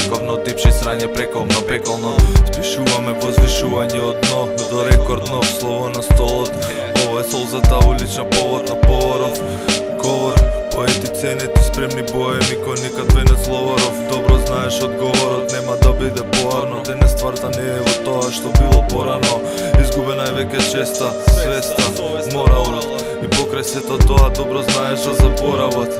вековно, дипши срање прековно, пеколно. Спишуваме возвишување од дно до рекордно, слово на столот. Ова е солзата, улична повод на поворов говор. Поети ценети, спремни боеми, кој никад венец ловоров. Добро знаеш одговорот, нема да биде поарно. Денес стварта не е во тоа што било порано. Изгубена е веќе честа, свеста, моралот. И покрај сето тоа добро знаеш за заборавот.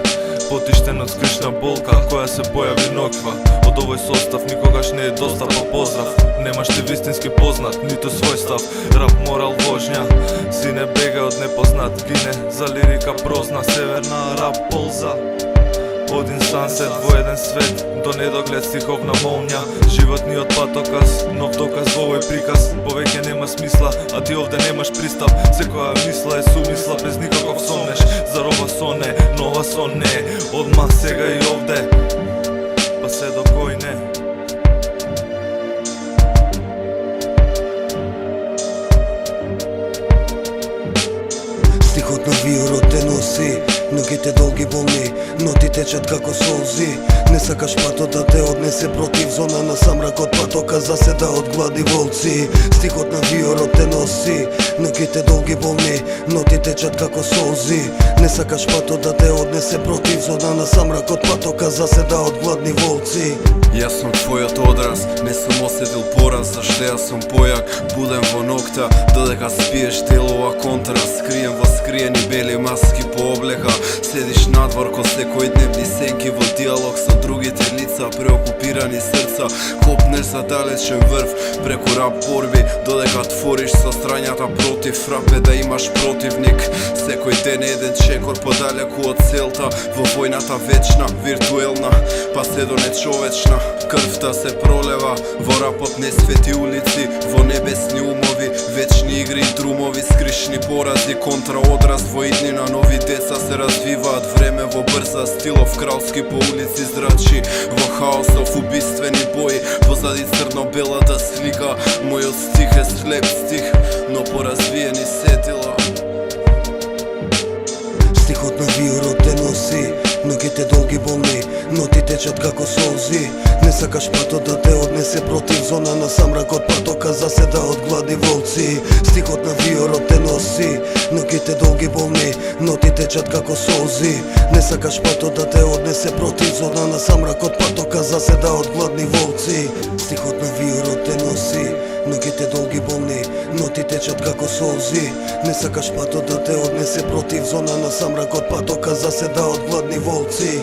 Потиштен од скришна болка, која се појави ноква. Од овој состав никогаш не е доста, па поздрав. Немаш ти вистински познат, ниту свој став. Рап, морал, вожња, си не бега од непознат. Гине за лирика прозна, северна рап полза. Один сансет во еден свет, до недоглед стиховна молња. Животниот патоказ, нов доказ во овој приказ. Повеќе нема смисла, а ти овде немаш пристап. Секоја мисла е сумисла, без никаков сонеш. Зарова соне, нова сон не. Одма сега и овде, па се до кој не. Стихот на виорот те носи, ногите долги болни, ноти течат како солзи. Не сакаш патот да те однесе против зона на самракот, патока заседа од глади волци. Стихот на виорот те носи, ногите долги болни, ноти течат како солзи. Не сакаш патот да те однесе против зона на самракот, патока заседа од гладни волци. Јас сум твојот одраз, не сум осетил пораз, зашто јас сум појак, будем во нокта, додека спиеш телова контраст. Скрием во скриени бели маски по облека, седиш надвор ко секој дневни сенки во диалог со другите лица, преокупирани срца. Копнеш за далечен врв, преку рап борби, додека твориш со страњата против рапе да имаш противник. Секој ден еден чекор подалеку од целта, во војната вечна, виртуелна, па се до нечовечна. Крвта се пролева во рапот несвети улици, во небесни умови, вечни игри и друмови, скришни порази, контра одраз во иднина. Нови деца се развиваат, време во брза, стилов кралски по улици зрачи, во хаосов убиствени бои, позади црно-белата слика. Мојот стих е слеп стих, но поразвиени сетила. Стихот на виорот те носи, ногите долги болни, ноти течат како солзи. Не сакаш патот да те однесе против зона на самракот, патока заседа од гладни волци. Стихот на виорот те носи, ногите долги болни, ноти течат како солзи. Не сакаш патот да те однесе против зона на самракот, патока заседа од гладни волци. Стихот на виорот те носи, ногите долги болни, ноти течат како солзи. Не сакаш патот да те однесе против зона на самракот, патока заседа од гладни волци.